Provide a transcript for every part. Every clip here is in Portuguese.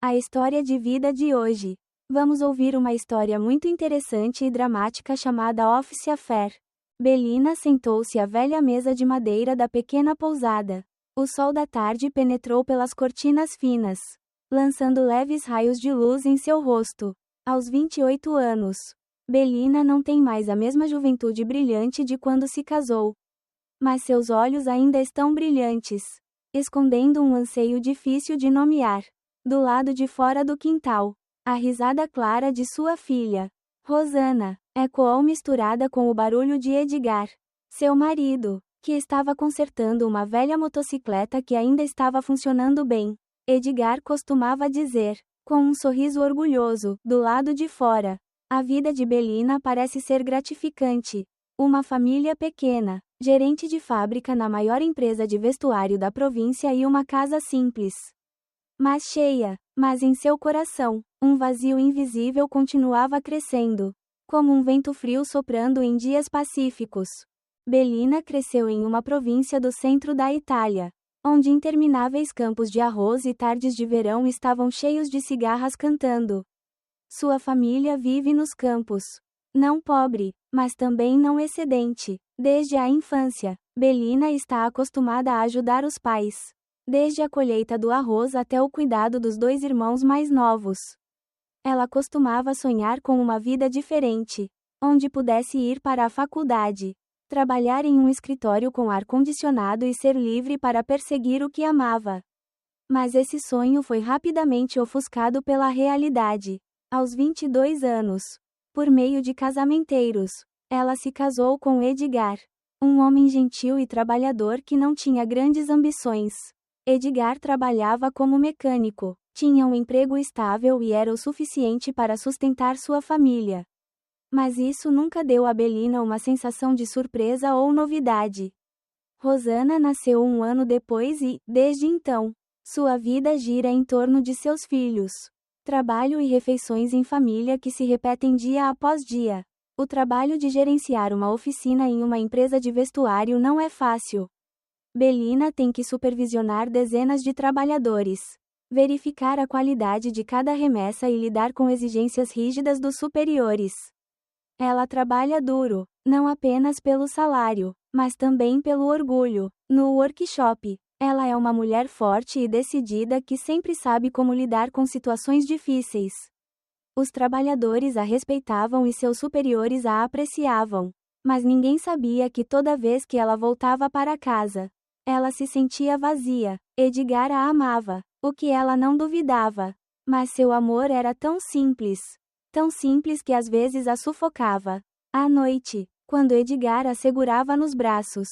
A história de vida de hoje. Vamos ouvir uma história muito interessante e dramática chamada Office Affair. Belina sentou-se à velha mesa de madeira da pequena pousada. O sol da tarde penetrou pelas cortinas finas, lançando leves raios de luz em seu rosto. Aos 28 anos, Belina não tem mais a mesma juventude brilhante de quando se casou. Mas seus olhos ainda estão brilhantes, escondendo um anseio difícil de nomear. Do lado de fora do quintal, a risada clara de sua filha, Rosana, ecoou misturada com o barulho de Edgar, seu marido, que estava consertando uma velha motocicleta que ainda estava funcionando bem. Edgar costumava dizer, com um sorriso orgulhoso, do lado de fora: a vida de Belina parece ser gratificante. Uma família pequena, gerente de fábrica na maior empresa de vestuário da província e uma casa simples, mas cheia. Mas em seu coração, um vazio invisível continuava crescendo, como um vento frio soprando em dias pacíficos. Belina cresceu em uma província do centro da Itália, onde intermináveis campos de arroz e tardes de verão estavam cheios de cigarras cantando. Sua família vive nos campos. Não pobre, mas também não excedente. Desde a infância, Belina está acostumada a ajudar os pais, desde a colheita do arroz até o cuidado dos dois irmãos mais novos. Ela costumava sonhar com uma vida diferente, onde pudesse ir para a faculdade, trabalhar em um escritório com ar-condicionado e ser livre para perseguir o que amava. Mas esse sonho foi rapidamente ofuscado pela realidade. Aos 22 anos, por meio de casamenteiros, ela se casou com Edgar, um homem gentil e trabalhador que não tinha grandes ambições. Edgar trabalhava como mecânico, tinha um emprego estável e era o suficiente para sustentar sua família. Mas isso nunca deu a Belina uma sensação de surpresa ou novidade. Rosana nasceu um ano depois e, desde então, sua vida gira em torno de seus filhos. Trabalho e refeições em família que se repetem dia após dia. O trabalho de gerenciar uma oficina em uma empresa de vestuário não é fácil. Belina tem que supervisionar dezenas de trabalhadores, verificar a qualidade de cada remessa e lidar com exigências rígidas dos superiores. Ela trabalha duro, não apenas pelo salário, mas também pelo orgulho. No workshop, ela é uma mulher forte e decidida que sempre sabe como lidar com situações difíceis. Os trabalhadores a respeitavam e seus superiores a apreciavam, mas ninguém sabia que toda vez que ela voltava para casa, ela se sentia vazia. Edgar a amava, o que ela não duvidava, mas seu amor era tão simples que às vezes a sufocava. À noite, quando Edgar a segurava nos braços,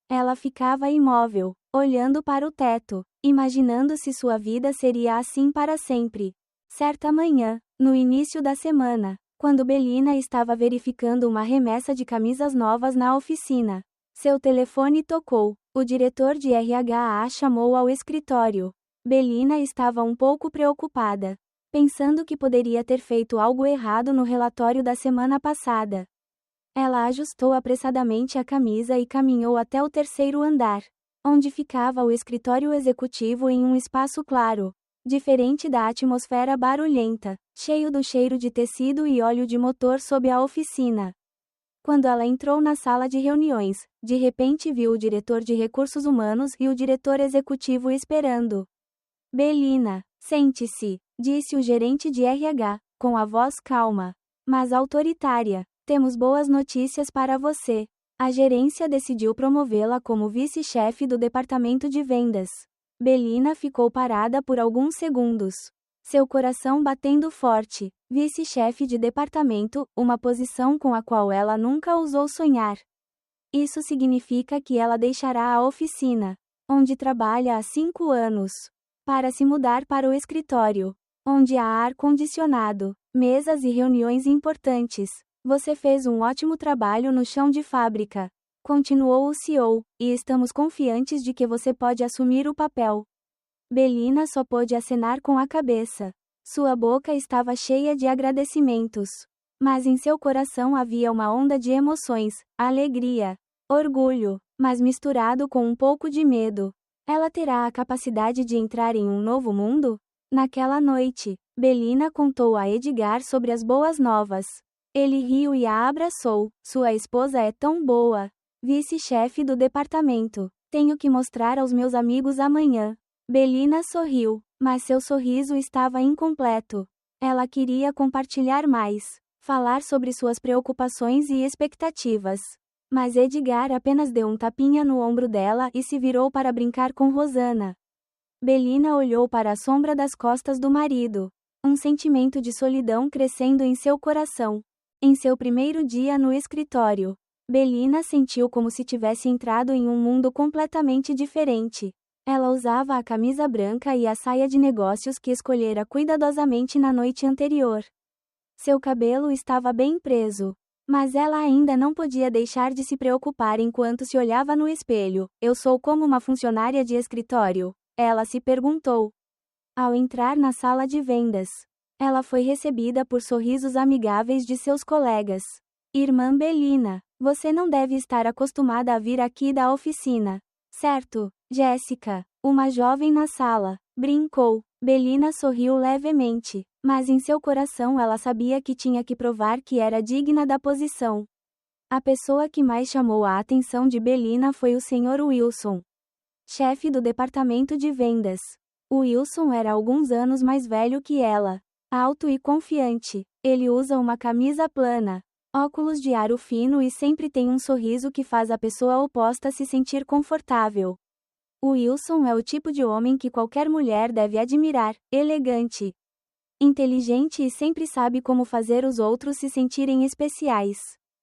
ela ficava imóvel, olhando para o teto, imaginando se sua vida seria assim para sempre. Certa manhã, no início da semana, quando Belina estava verificando uma remessa de camisas novas na oficina, seu telefone tocou. O diretor de RH a chamou ao escritório. Belina estava um pouco preocupada, pensando que poderia ter feito algo errado no relatório da semana passada. Ela ajustou apressadamente a camisa e caminhou até o terceiro andar, onde ficava o escritório executivo em um espaço claro, diferente da atmosfera barulhenta, cheio do cheiro de tecido e óleo de motor sob a oficina. Quando ela entrou na sala de reuniões, de repente viu o diretor de recursos humanos e o diretor executivo esperando. Belina, sente-se, disse o gerente de RH, com a voz calma, mas autoritária. Temos boas notícias para você. A gerência decidiu promovê-la como vice-chefe do departamento de vendas. Belina ficou parada por alguns segundos, seu coração batendo forte. Vice-chefe de departamento, uma posição com a qual ela nunca ousou sonhar. Isso significa que ela deixará a oficina, onde trabalha há 5 anos, para se mudar para o escritório, onde há ar-condicionado, mesas e reuniões importantes. Você fez um ótimo trabalho no chão de fábrica, continuou o CEO, e estamos confiantes de que você pode assumir o papel. Belina só pôde acenar com a cabeça. Sua boca estava cheia de agradecimentos, mas em seu coração havia uma onda de emoções, alegria, orgulho, mas misturado com um pouco de medo. Ela terá a capacidade de entrar em um novo mundo? Naquela noite, Belina contou a Edgar sobre as boas novas. Ele riu e a abraçou. Sua esposa é tão boa. Vice-chefe do departamento. Tenho que mostrar aos meus amigos amanhã. Belina sorriu, mas seu sorriso estava incompleto. Ela queria compartilhar mais, falar sobre suas preocupações e expectativas. Mas Edgar apenas deu um tapinha no ombro dela e se virou para brincar com Rosana. Belina olhou para a sombra das costas do marido. Um sentimento de solidão crescendo em seu coração. Em seu primeiro dia no escritório, Belina sentiu como se tivesse entrado em um mundo completamente diferente. Ela usava a camisa branca e a saia de negócios que escolhera cuidadosamente na noite anterior. Seu cabelo estava bem preso. Mas ela ainda não podia deixar de se preocupar enquanto se olhava no espelho. Eu sou como uma funcionária de escritório? Ela se perguntou. Ao entrar na sala de vendas, ela foi recebida por sorrisos amigáveis de seus colegas. Irmã Belina, você não deve estar acostumada a vir aqui da oficina, certo, Jéssica? Uma jovem na sala brincou. Belina sorriu levemente, mas em seu coração ela sabia que tinha que provar que era digna da posição. A pessoa que mais chamou a atenção de Belina foi o Sr. Wilson, chefe do departamento de vendas. Wilson era alguns anos mais velho que ela, alto e confiante. Ele usa uma camisa plana, óculos de aro fino e sempre tem um sorriso que faz a pessoa oposta se sentir confortável. Wilson é o tipo de homem que qualquer mulher deve admirar, elegante, inteligente e sempre sabe como fazer os outros se sentirem especiais.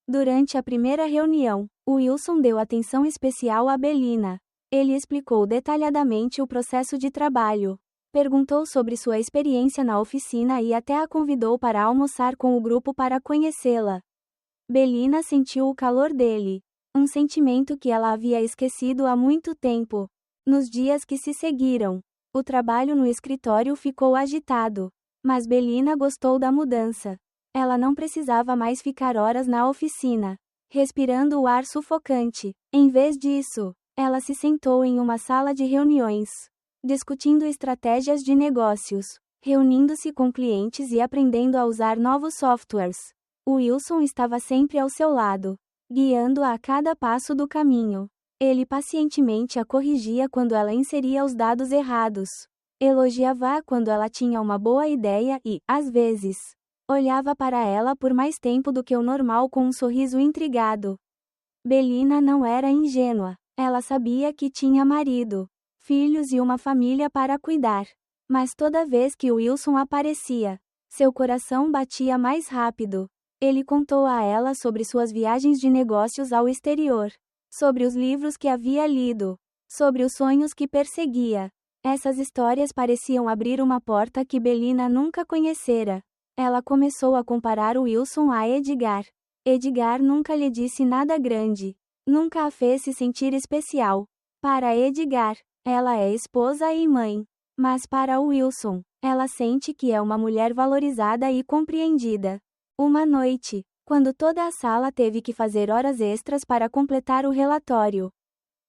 Durante a primeira reunião, Wilson deu atenção especial a Belina. Ele explicou detalhadamente o processo de trabalho, perguntou sobre sua experiência na oficina e até a convidou para almoçar com o grupo para conhecê-la. Belina sentiu o calor dele, um sentimento que ela havia esquecido há muito tempo. Nos dias que se seguiram, o trabalho no escritório ficou agitado, mas Belina gostou da mudança. Ela não precisava mais ficar horas na oficina, respirando o ar sufocante. Em vez disso, ela se sentou em uma sala de reuniões, discutindo estratégias de negócios, reunindo-se com clientes e aprendendo a usar novos softwares. Wilson estava sempre ao seu lado, guiando-a a cada passo do caminho. Ele pacientemente a corrigia quando ela inseria os dados errados. Elogiava-a quando ela tinha uma boa ideia e, às vezes, olhava para ela por mais tempo do que o normal com um sorriso intrigado. Belina não era ingênua. Ela sabia que tinha marido, filhos e uma família para cuidar. Mas toda vez que Wilson aparecia, seu coração batia mais rápido. Ele contou a ela sobre suas viagens de negócios ao exterior, sobre os livros que havia lido, sobre os sonhos que perseguia. Essas histórias pareciam abrir uma porta que Belina nunca conhecera. Ela começou a comparar Wilson a Edgar. Edgar nunca lhe disse nada grande. Nunca a fez se sentir especial. Para Edgar, ela é esposa e mãe. Mas para Wilson, ela sente que é uma mulher valorizada e compreendida. Uma noite, quando toda a sala teve que fazer horas extras para completar o relatório,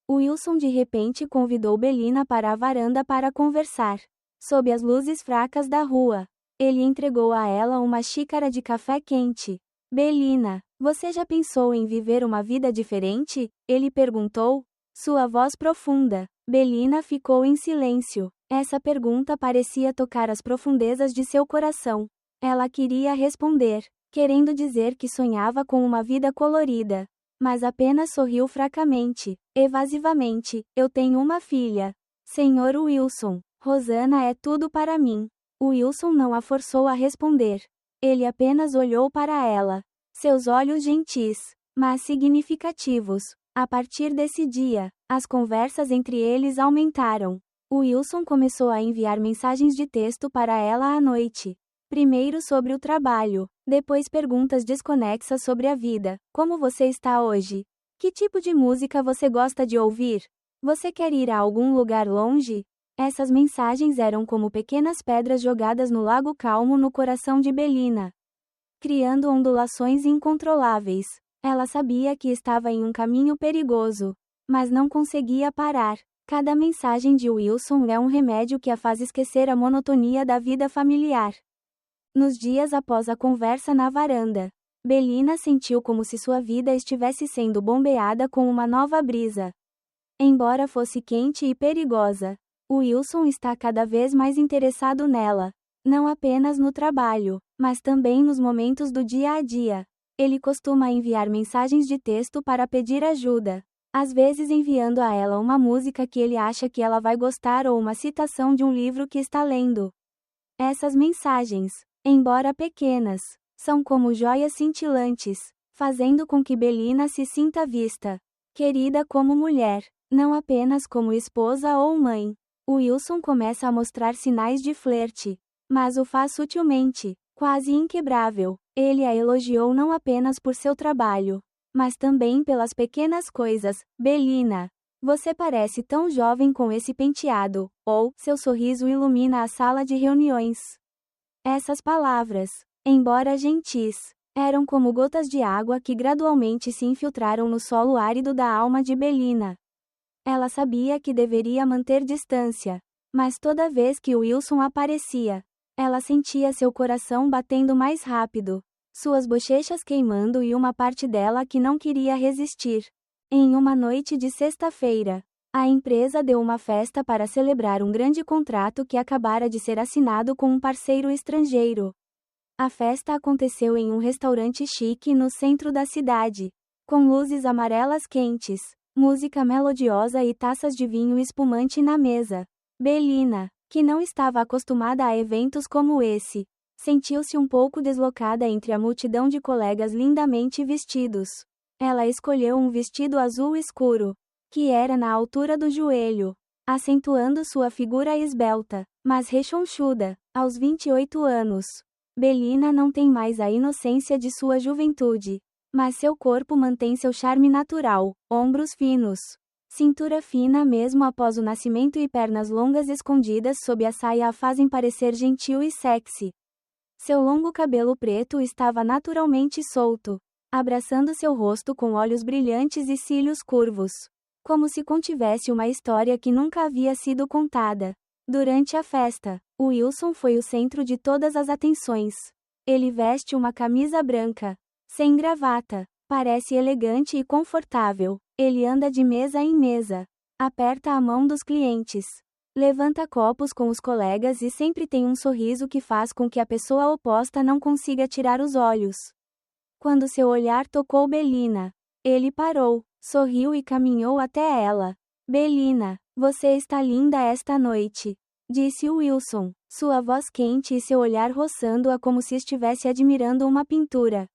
Wilson de repente convidou Belina para a varanda para conversar. Sob as luzes fracas da rua, ele entregou a ela uma xícara de café quente. Belina, você já pensou em viver uma vida diferente? Ele perguntou, sua voz profunda. Belina ficou em silêncio. Essa pergunta parecia tocar as profundezas de seu coração. Ela queria responder, querendo dizer que sonhava com uma vida colorida, mas apenas sorriu fracamente, evasivamente. Eu tenho uma filha. Senhor Wilson, Rosana é tudo para mim. Wilson não a forçou a responder. Ele apenas olhou para ela. Seus olhos gentis, mas significativos. A partir desse dia, as conversas entre eles aumentaram. Wilson começou a enviar mensagens de texto para ela à noite. Primeiro sobre o trabalho, depois perguntas desconexas sobre a vida. Como você está hoje? Que tipo de música você gosta de ouvir? Você quer ir a algum lugar longe? Essas mensagens eram como pequenas pedras jogadas no lago calmo no coração de Belina, criando ondulações incontroláveis. Ela sabia que estava em um caminho perigoso, mas não conseguia parar. Cada mensagem de Wilson é um remédio que a faz esquecer a monotonia da vida familiar. Nos dias após a conversa na varanda, Belina sentiu como se sua vida estivesse sendo bombeada com uma nova brisa. Embora fosse quente e perigosa, Wilson está cada vez mais interessado nela, não apenas no trabalho, mas também nos momentos do dia a dia. Ele costuma enviar mensagens de texto para pedir ajuda, às vezes enviando a ela uma música que ele acha que ela vai gostar ou uma citação de um livro que está lendo. Essas mensagens, embora pequenas, são como joias cintilantes, fazendo com que Belina se sinta vista, querida como mulher, não apenas como esposa ou mãe. Wilson começa a mostrar sinais de flerte, mas o faz sutilmente, quase inquebrável. Ele a elogiou não apenas por seu trabalho, mas também pelas pequenas coisas. Belina, você parece tão jovem com esse penteado, ou seu sorriso ilumina a sala de reuniões. Essas palavras, embora gentis, eram como gotas de água que gradualmente se infiltraram no solo árido da alma de Belina. Ela sabia que deveria manter distância, mas toda vez que Wilson aparecia, ela sentia seu coração batendo mais rápido, suas bochechas queimando e uma parte dela que não queria resistir. Em uma noite de sexta-feira, a empresa deu uma festa para celebrar um grande contrato que acabara de ser assinado com um parceiro estrangeiro. A festa aconteceu em um restaurante chique no centro da cidade, com luzes amarelas quentes, música melodiosa e taças de vinho espumante na mesa. Belina, que não estava acostumada a eventos como esse, sentiu-se um pouco deslocada entre a multidão de colegas lindamente vestidos. Ela escolheu um vestido azul escuro, que era na altura do joelho, acentuando sua figura esbelta, mas rechonchuda. Aos 28 anos, Belina não tem mais a inocência de sua juventude, mas seu corpo mantém seu charme natural, ombros finos, cintura fina mesmo após o nascimento e pernas longas escondidas sob a saia a fazem parecer gentil e sexy. Seu longo cabelo preto estava naturalmente solto, abraçando seu rosto com olhos brilhantes e cílios curvos, como se contivesse uma história que nunca havia sido contada. Durante a festa, Wilson foi o centro de todas as atenções. Ele veste uma camisa branca, sem gravata, parece elegante e confortável. Ele anda de mesa em mesa, aperta a mão dos clientes, levanta copos com os colegas e sempre tem um sorriso que faz com que a pessoa oposta não consiga tirar os olhos. Quando seu olhar tocou Belina, ele parou, sorriu e caminhou até ela. Belina, você está linda esta noite, disse Wilson, sua voz quente e seu olhar roçando-a como se estivesse admirando uma pintura.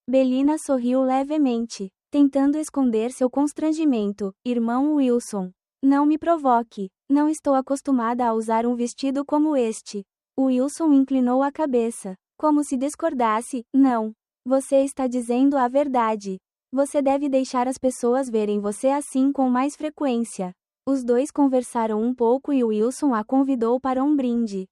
Belina sorriu levemente, tentando esconder seu constrangimento. Irmão Wilson, não me provoque, não estou acostumada a usar um vestido como este. Wilson inclinou a cabeça, como se discordasse. Não, você está dizendo a verdade. Você deve deixar as pessoas verem você assim com mais frequência. Os dois conversaram um pouco e Wilson a convidou para um brinde.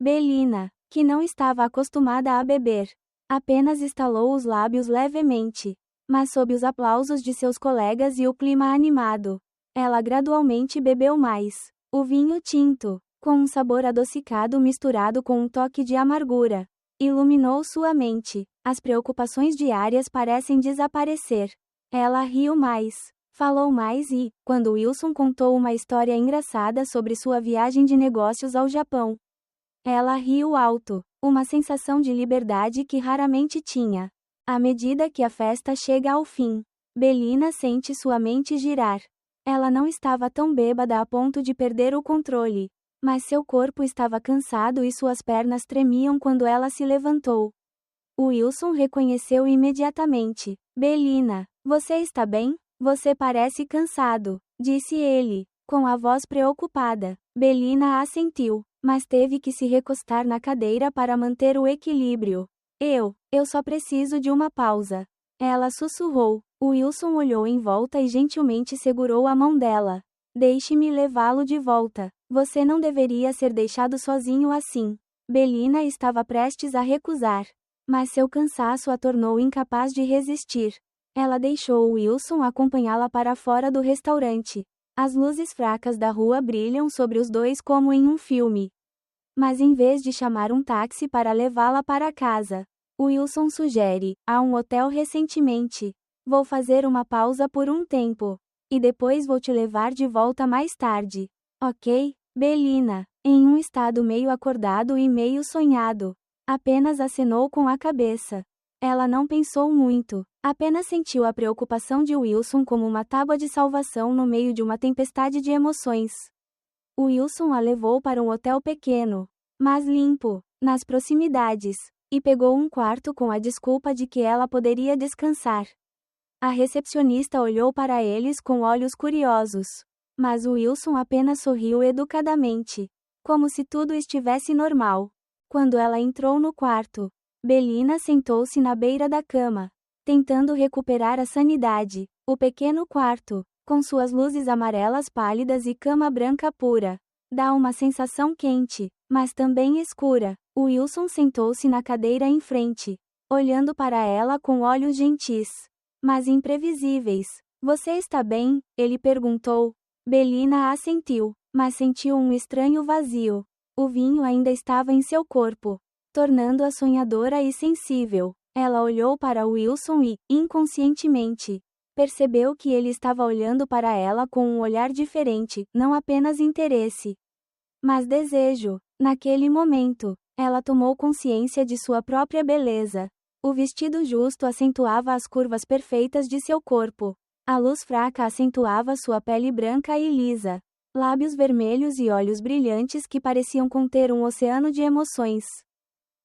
Belina, que não estava acostumada a beber, apenas estalou os lábios levemente, mas sob os aplausos de seus colegas e o clima animado, ela gradualmente bebeu mais. O vinho tinto, com um sabor adocicado misturado com um toque de amargura, iluminou sua mente. As preocupações diárias parecem desaparecer. Ela riu mais, falou mais e, quando Wilson contou uma história engraçada sobre sua viagem de negócios ao Japão, ela riu alto, uma sensação de liberdade que raramente tinha. À medida que a festa chega ao fim, Belina sente sua mente girar. Ela não estava tão bêbada a ponto de perder o controle, mas seu corpo estava cansado e suas pernas tremiam quando ela se levantou. Wilson reconheceu imediatamente. Belina, você está bem? Você parece cansado, disse ele, com a voz preocupada. Belina assentiu, mas teve que se recostar na cadeira para manter o equilíbrio. Eu só preciso de uma pausa. Ela sussurrou. Wilson olhou em volta e gentilmente segurou a mão dela. Deixe-me levá-lo de volta. Você não deveria ser deixado sozinho assim. Belina estava prestes a recusar, mas seu cansaço a tornou incapaz de resistir. Ela deixou Wilson acompanhá-la para fora do restaurante. As luzes fracas da rua brilham sobre os dois como em um filme. Mas em vez de chamar um táxi para levá-la para casa, Wilson sugere: há um hotel recentemente. Vou fazer uma pausa por um tempo. E depois vou te levar de volta mais tarde. Ok? Belina, em um estado meio acordado e meio sonhado, apenas acenou com a cabeça. Ela não pensou muito, apenas sentiu a preocupação de Wilson como uma tábua de salvação no meio de uma tempestade de emoções. Wilson a levou para um hotel pequeno, mas limpo, nas proximidades, e pegou um quarto com a desculpa de que ela poderia descansar. A recepcionista olhou para eles com olhos curiosos, mas Wilson apenas sorriu educadamente, como se tudo estivesse normal. Quando ela entrou no quarto, Belina sentou-se na beira da cama, tentando recuperar a sanidade. O pequeno quarto, com suas luzes amarelas pálidas e cama branca pura, dá uma sensação quente, mas também escura. Wilson sentou-se na cadeira em frente, olhando para ela com olhos gentis, mas imprevisíveis. Você está bem? Ele perguntou. Belina assentiu, mas sentiu um estranho vazio. O vinho ainda estava em seu corpo, tornando-a sonhadora e sensível. Ela olhou para Wilson e, inconscientemente, percebeu que ele estava olhando para ela com um olhar diferente, não apenas interesse, mas desejo. Naquele momento, ela tomou consciência de sua própria beleza. O vestido justo acentuava as curvas perfeitas de seu corpo. A luz fraca acentuava sua pele branca e lisa, lábios vermelhos e olhos brilhantes que pareciam conter um oceano de emoções.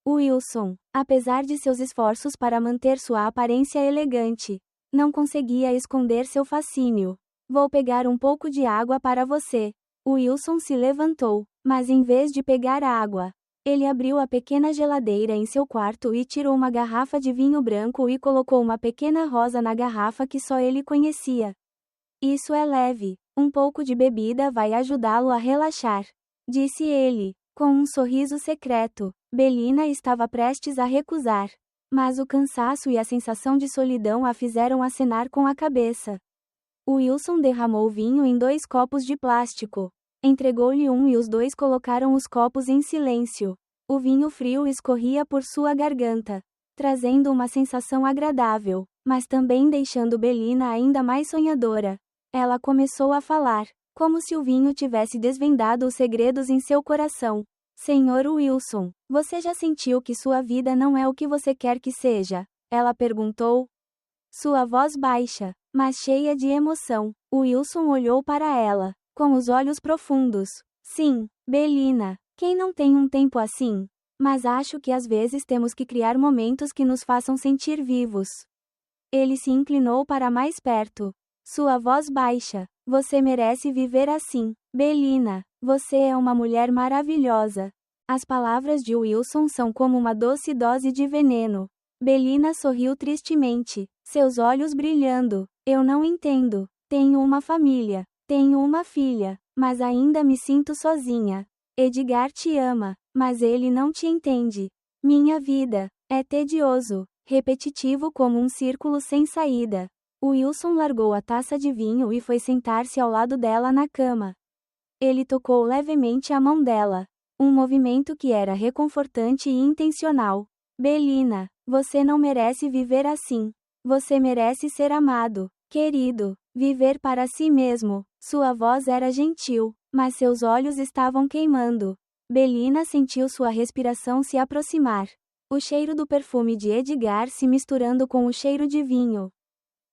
Wilson, apesar de seus esforços para manter sua aparência elegante, não conseguia esconder seu fascínio. Vou pegar um pouco de água para você. Wilson se levantou, mas em vez de pegar água, ele abriu a pequena geladeira em seu quarto e tirou uma garrafa de vinho branco e colocou uma pequena rosa na garrafa que só ele conhecia. Isso é leve. Um pouco de bebida vai ajudá-lo a relaxar, disse ele, com um sorriso secreto. Belina estava prestes a recusar, mas o cansaço e a sensação de solidão a fizeram acenar com a cabeça. Wilson derramou vinho em 2 copos de plástico. Entregou-lhe um e os dois colocaram os copos em silêncio. O vinho frio escorria por sua garganta, trazendo uma sensação agradável, mas também deixando Belina ainda mais sonhadora. Ela começou a falar, como se o vinho tivesse desvendado os segredos em seu coração. Senhor Wilson, você já sentiu que sua vida não é o que você quer que seja? Ela perguntou. Sua voz baixa, mas cheia de emoção. Wilson olhou para ela, com os olhos profundos. Sim, Belina, quem não tem um tempo assim? Mas acho que às vezes temos que criar momentos que nos façam sentir vivos. Ele se inclinou para mais perto. Sua voz baixa. Você merece viver assim. Belina, você é uma mulher maravilhosa. As palavras de Wilson são como uma doce dose de veneno. Belina sorriu tristemente, seus olhos brilhando. Eu não entendo. Tenho uma família. Tenho uma filha, mas ainda me sinto sozinha. Edgar te ama, mas ele não te entende. Minha vida é tedioso, repetitivo como um círculo sem saída. Wilson largou a taça de vinho e foi sentar-se ao lado dela na cama. Ele tocou levemente a mão dela, um movimento que era reconfortante e intencional. Belina, você não merece viver assim. Você merece ser amado, querido, viver para si mesmo. Sua voz era gentil, mas seus olhos estavam queimando. Belina sentiu sua respiração se aproximar. O cheiro do perfume de Edgar se misturando com o cheiro de vinho.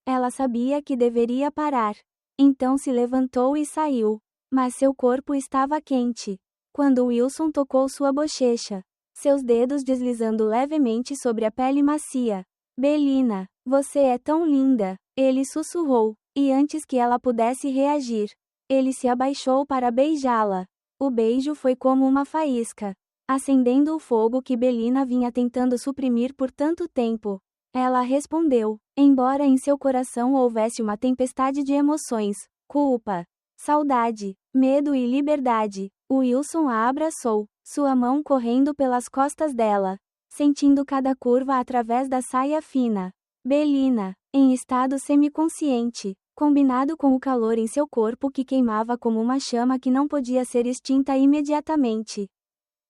Ela sabia que deveria parar. Então se levantou e saiu. Mas seu corpo estava quente. Quando Wilson tocou sua bochecha, seus dedos deslizando levemente sobre a pele macia. Belina, você é tão linda, ele sussurrou. E antes que ela pudesse reagir, ele se abaixou para beijá-la. O beijo foi como uma faísca, acendendo o fogo que Belina vinha tentando suprimir por tanto tempo. Ela respondeu, embora em seu coração houvesse uma tempestade de emoções, culpa, saudade, medo e liberdade. Wilson a abraçou, sua mão correndo pelas costas dela, sentindo cada curva através da saia fina. Belina, em estado semiconsciente, Combinado com o calor em seu corpo que queimava como uma chama que não podia ser extinta imediatamente.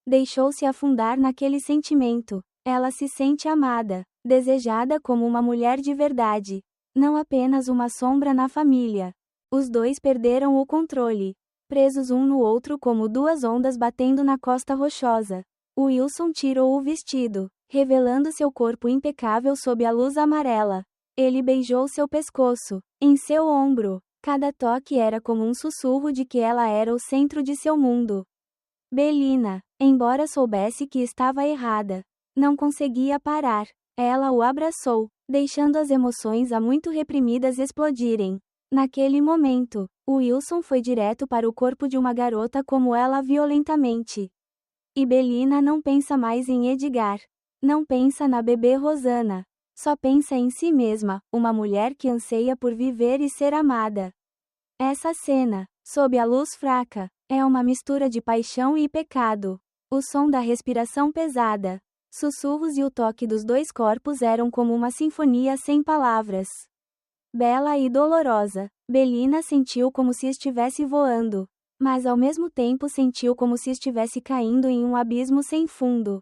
Deixou-se afundar naquele sentimento. Ela se sente amada, desejada como uma mulher de verdade. Não apenas uma sombra na família. Os dois perderam o controle. Presos um no outro como duas ondas batendo na costa rochosa. Wilson tirou o vestido, revelando seu corpo impecável sob a luz amarela. Ele beijou seu pescoço, em seu ombro. Cada toque era como um sussurro de que ela era o centro de seu mundo. Belina, embora soubesse que estava errada, não conseguia parar. Ela o abraçou, deixando as emoções há muito reprimidas explodirem. Naquele momento, Wilson foi direto para o corpo de uma garota como ela violentamente. E Belina não pensa mais em Edgar. Não pensa na bebê Rosana. Só pensa em si mesma, uma mulher que anseia por viver e ser amada. Essa cena, sob a luz fraca, é uma mistura de paixão e pecado. O som da respiração pesada, sussurros e o toque dos dois corpos eram como uma sinfonia sem palavras. Bela e dolorosa, Belina sentiu como se estivesse voando, mas ao mesmo tempo sentiu como se estivesse caindo em um abismo sem fundo.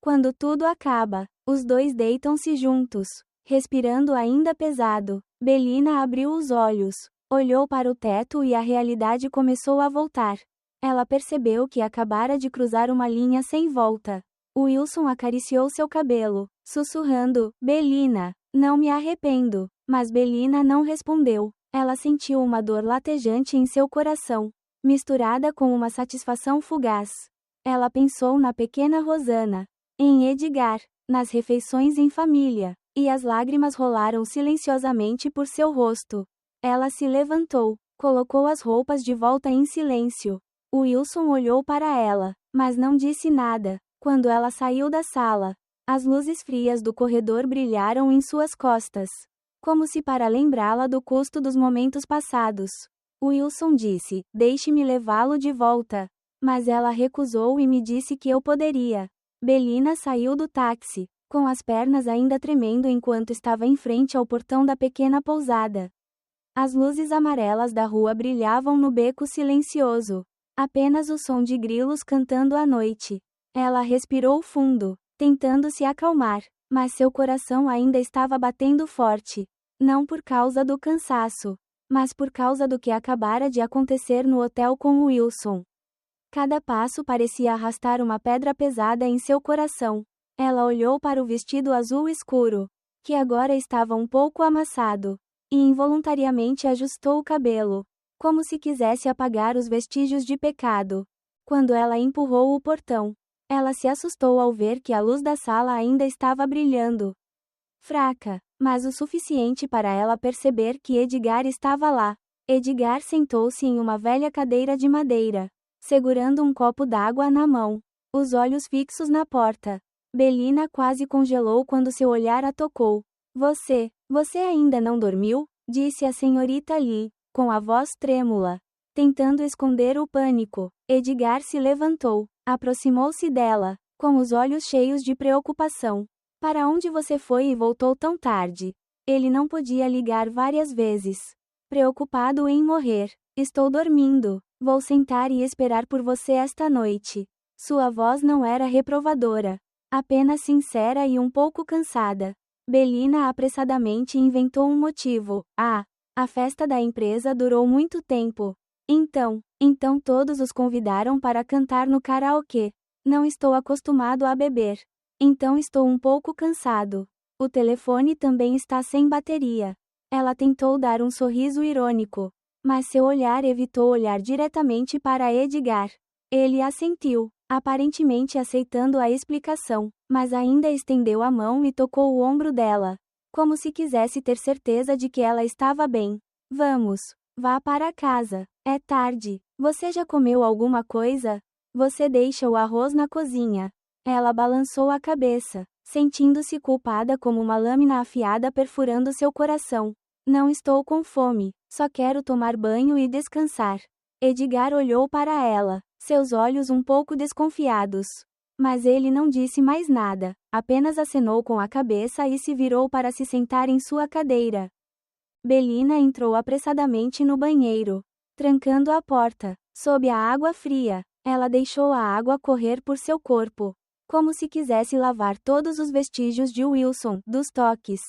Quando tudo acaba, os dois deitam-se juntos, respirando ainda pesado. Belina abriu os olhos, olhou para o teto e a realidade começou a voltar. Ela percebeu que acabara de cruzar uma linha sem volta. Wilson acariciou seu cabelo, sussurrando: Belina, não me arrependo. Mas Belina não respondeu. Ela sentiu uma dor latejante em seu coração, misturada com uma satisfação fugaz. Ela pensou na pequena Rosana, em Edgar, nas refeições em família, e as lágrimas rolaram silenciosamente por seu rosto. Ela se levantou, colocou as roupas de volta em silêncio. Wilson olhou para ela, mas não disse nada. Quando ela saiu da sala, as luzes frias do corredor brilharam em suas costas, como se para lembrá-la do custo dos momentos passados. Wilson disse: Deixe-me levá-lo de volta. Mas ela recusou e me disse que eu poderia. Belina saiu do táxi, com as pernas ainda tremendo enquanto estava em frente ao portão da pequena pousada. As luzes amarelas da rua brilhavam no beco silencioso. Apenas o som de grilos cantando à noite. Ela respirou fundo, tentando se acalmar, mas seu coração ainda estava batendo forte. Não por causa do cansaço, mas por causa do que acabara de acontecer no hotel com Wilson. Cada passo parecia arrastar uma pedra pesada em seu coração. Ela olhou para o vestido azul escuro, que agora estava um pouco amassado, e involuntariamente ajustou o cabelo, como se quisesse apagar os vestígios de pecado. Quando ela empurrou o portão, ela se assustou ao ver que a luz da sala ainda estava brilhando. Fraca, mas o suficiente para ela perceber que Edgar estava lá. Edgar sentou-se em uma velha cadeira de madeira, segurando um copo d'água na mão, os olhos fixos na porta. Belina quase congelou quando seu olhar a tocou. Você ainda não dormiu? Disse a senhorita Lee, com a voz trêmula, tentando esconder o pânico. Edgar se levantou, aproximou-se dela, com os olhos cheios de preocupação. Para onde você foi e voltou tão tarde? Ele não podia ligar várias vezes. Preocupado em morrer. Estou dormindo. Vou sentar e esperar por você esta noite. Sua voz não era reprovadora, apenas sincera e um pouco cansada. Belina apressadamente inventou um motivo. A festa da empresa durou muito tempo. Então todos os convidaram para cantar no karaokê. Não estou acostumado a beber. Então estou um pouco cansado. O telefone também está sem bateria. Ela tentou dar um sorriso irônico, mas seu olhar evitou olhar diretamente para Edgar. Ele assentiu, aparentemente aceitando a explicação, mas ainda estendeu a mão e tocou o ombro dela, como se quisesse ter certeza de que ela estava bem. Vamos, vá para casa. É tarde. Você já comeu alguma coisa? Você deixa o arroz na cozinha. Ela balançou a cabeça, sentindo-se culpada como uma lâmina afiada perfurando seu coração. Não estou com fome, só quero tomar banho e descansar. Edgar olhou para ela, seus olhos um pouco desconfiados. Mas ele não disse mais nada, apenas acenou com a cabeça e se virou para se sentar em sua cadeira. Belina entrou apressadamente no banheiro, trancando a porta. Sob a água fria, ela deixou a água correr por seu corpo, como se quisesse lavar todos os vestígios de Wilson, dos toques,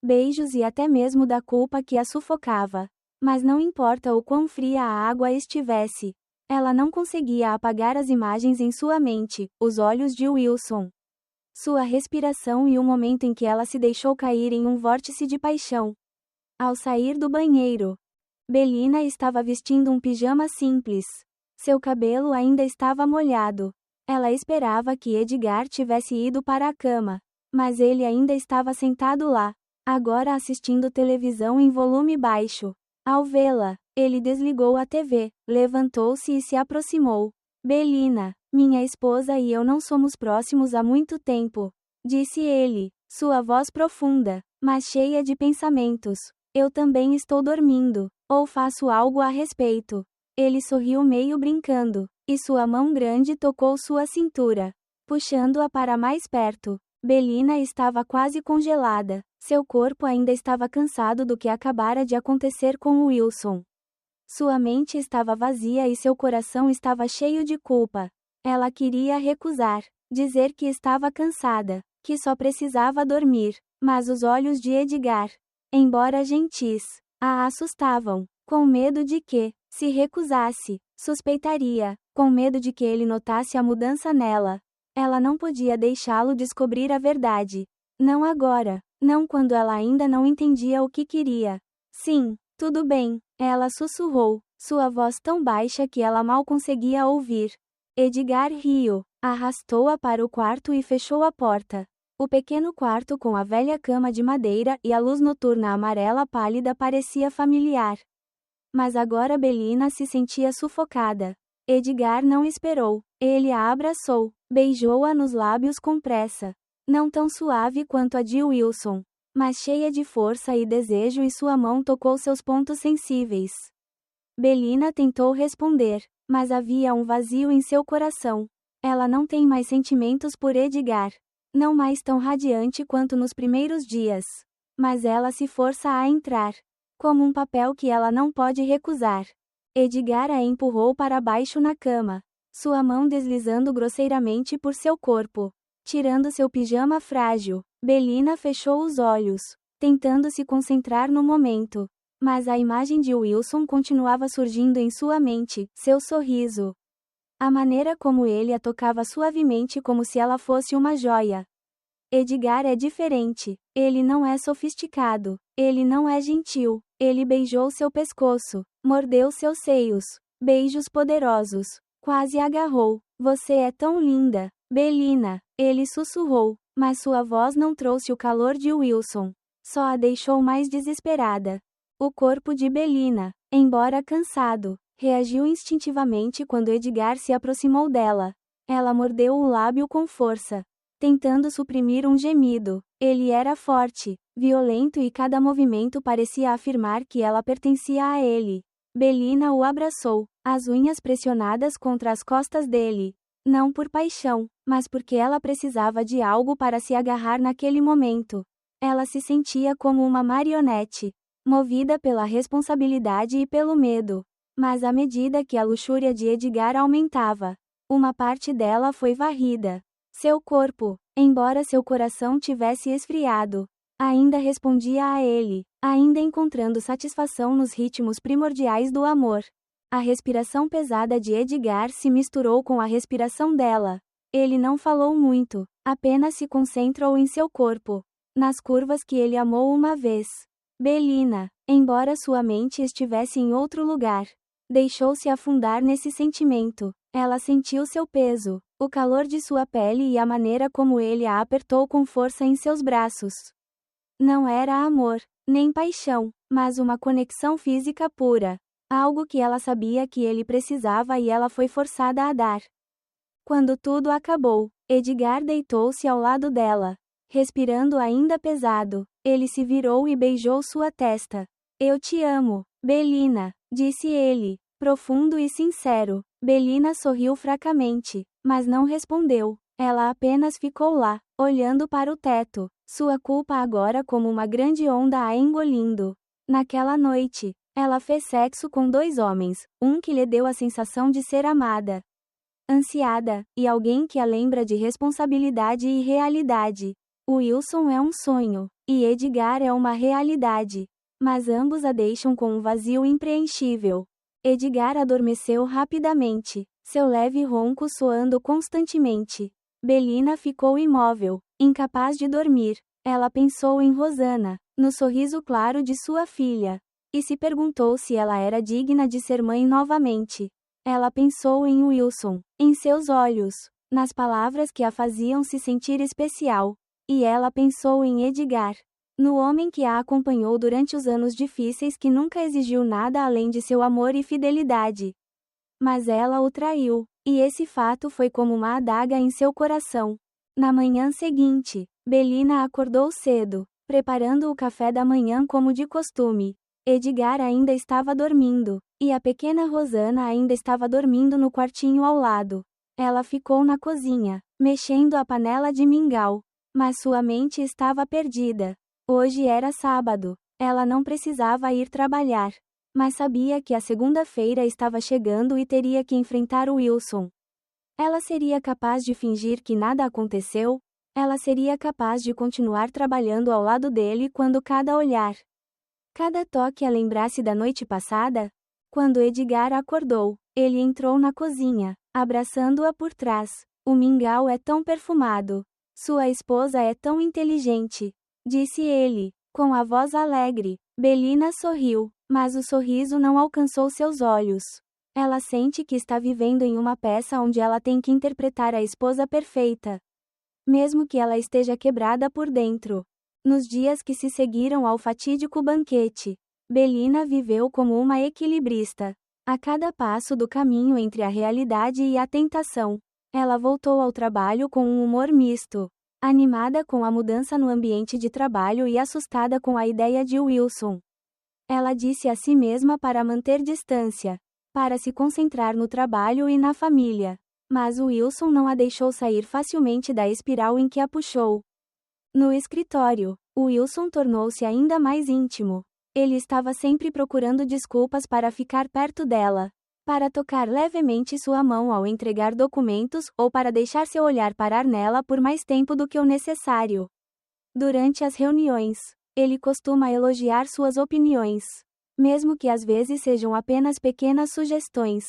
beijos e até mesmo da culpa que a sufocava. Mas não importa o quão fria a água estivesse, ela não conseguia apagar as imagens em sua mente, os olhos de Wilson, sua respiração e o momento em que ela se deixou cair em um vórtice de paixão. Ao sair do banheiro, Belina estava vestindo um pijama simples. Seu cabelo ainda estava molhado. Ela esperava que Edgar tivesse ido para a cama, mas ele ainda estava sentado lá, agora assistindo televisão em volume baixo. Ao vê-la, ele desligou a TV, levantou-se e se aproximou. Belina, minha esposa e eu não somos próximos há muito tempo, disse ele, sua voz profunda, mas cheia de pensamentos. Eu também estou dormindo, ou faço algo a respeito. Ele sorriu meio brincando, e sua mão grande tocou sua cintura, puxando-a para mais perto. Belina estava quase congelada, seu corpo ainda estava cansado do que acabara de acontecer com Wilson. Sua mente estava vazia e seu coração estava cheio de culpa. Ela queria recusar, dizer que estava cansada, que só precisava dormir, mas os olhos de Edgar, embora gentis, a assustavam, com medo de que, se recusasse, suspeitaria, com medo de que ele notasse a mudança nela. Ela não podia deixá-lo descobrir a verdade. Não agora, não quando ela ainda não entendia o que queria. Sim, tudo bem, ela sussurrou, sua voz tão baixa que ela mal conseguia ouvir. Edgar riu, arrastou-a para o quarto e fechou a porta. O pequeno quarto com a velha cama de madeira e a luz noturna amarela pálida parecia familiar. Mas agora Belina se sentia sufocada. Edgar não esperou. Ele a abraçou, beijou-a nos lábios com pressa. Não tão suave quanto a de Wilson, mas cheia de força e desejo, e sua mão tocou seus pontos sensíveis. Belina tentou responder, mas havia um vazio em seu coração. Ela não tem mais sentimentos por Edgar. Não mais tão radiante quanto nos primeiros dias. Mas ela se força a entrar, como um papel que ela não pode recusar. Edgar a empurrou para baixo na cama, sua mão deslizando grosseiramente por seu corpo, tirando seu pijama frágil. Belina fechou os olhos, tentando se concentrar no momento. Mas a imagem de Wilson continuava surgindo em sua mente, seu sorriso. A maneira como ele a tocava suavemente como se ela fosse uma joia. Edgar é diferente. Ele não é sofisticado. Ele não é gentil. Ele beijou seu pescoço, mordeu seus seios. Beijos poderosos. Quase agarrou. Você é tão linda, Belina. Ele sussurrou, mas sua voz não trouxe o calor de Wilson. Só a deixou mais desesperada. O corpo de Belina, embora cansado, reagiu instintivamente quando Edgar se aproximou dela. Ela mordeu o lábio com força, tentando suprimir um gemido. Ele era forte, violento e cada movimento parecia afirmar que ela pertencia a ele. Belina o abraçou, as unhas pressionadas contra as costas dele. Não por paixão, mas porque ela precisava de algo para se agarrar naquele momento. Ela se sentia como uma marionete, movida pela responsabilidade e pelo medo. Mas à medida que a luxúria de Edgar aumentava, uma parte dela foi varrida. Seu corpo, embora seu coração tivesse esfriado, ainda respondia a ele, ainda encontrando satisfação nos ritmos primordiais do amor. A respiração pesada de Edgar se misturou com a respiração dela. Ele não falou muito, apenas se concentrou em seu corpo, nas curvas que ele amou uma vez. Belina, embora sua mente estivesse em outro lugar, deixou-se afundar nesse sentimento. Ela sentiu seu peso, o calor de sua pele e a maneira como ele a apertou com força em seus braços. Não era amor, nem paixão, mas uma conexão física pura. Algo que ela sabia que ele precisava e ela foi forçada a dar. Quando tudo acabou, Edgar deitou-se ao lado dela. Respirando ainda pesado, ele se virou e beijou sua testa. Eu te amo, Belina, disse ele, profundo e sincero. Belina sorriu fracamente, mas não respondeu. Ela apenas ficou lá, olhando para o teto, sua culpa agora como uma grande onda a engolindo. Naquela noite, ela fez sexo com 2 homens, um que lhe deu a sensação de ser amada, ansiada, e alguém que a lembra de responsabilidade e realidade. Wilson é um sonho, e Edgar é uma realidade. Mas ambos a deixam com um vazio impreenchível. Edgar adormeceu rapidamente, seu leve ronco soando constantemente. Belina ficou imóvel, incapaz de dormir. Ela pensou em Rosana, no sorriso claro de sua filha, e se perguntou se ela era digna de ser mãe novamente. Ela pensou em Wilson, em seus olhos, nas palavras que a faziam se sentir especial. E ela pensou em Edgar, no homem que a acompanhou durante os anos difíceis, que nunca exigiu nada além de seu amor e fidelidade. Mas ela o traiu, e esse fato foi como uma adaga em seu coração. Na manhã seguinte, Belina acordou cedo, preparando o café da manhã como de costume. Edgar ainda estava dormindo, e a pequena Rosana ainda estava dormindo no quartinho ao lado. Ela ficou na cozinha, mexendo a panela de mingau. Mas sua mente estava perdida. Hoje era sábado. Ela não precisava ir trabalhar. Mas sabia que a segunda-feira estava chegando e teria que enfrentar o Wilson. Ela seria capaz de fingir que nada aconteceu? Ela seria capaz de continuar trabalhando ao lado dele quando cada olhar, cada toque a lembrasse da noite passada? Quando Edgar acordou, ele entrou na cozinha, abraçando-a por trás. O mingau é tão perfumado. Sua esposa é tão inteligente, disse ele, com a voz alegre. Belina sorriu, mas o sorriso não alcançou seus olhos. Ela sente que está vivendo em uma peça onde ela tem que interpretar a esposa perfeita, mesmo que ela esteja quebrada por dentro. Nos dias que se seguiram ao fatídico banquete, Belina viveu como uma equilibrista. A cada passo do caminho entre a realidade e a tentação, ela voltou ao trabalho com um humor misto, animada com a mudança no ambiente de trabalho e assustada com a ideia de Wilson. Ela disse a si mesma para manter distância, para se concentrar no trabalho e na família. Mas Wilson não a deixou sair facilmente da espiral em que a puxou. No escritório, Wilson tornou-se ainda mais íntimo. Ele estava sempre procurando desculpas para ficar perto dela, para tocar levemente sua mão ao entregar documentos ou para deixar seu olhar parar nela por mais tempo do que o necessário. Durante as reuniões, ele costuma elogiar suas opiniões, mesmo que às vezes sejam apenas pequenas sugestões.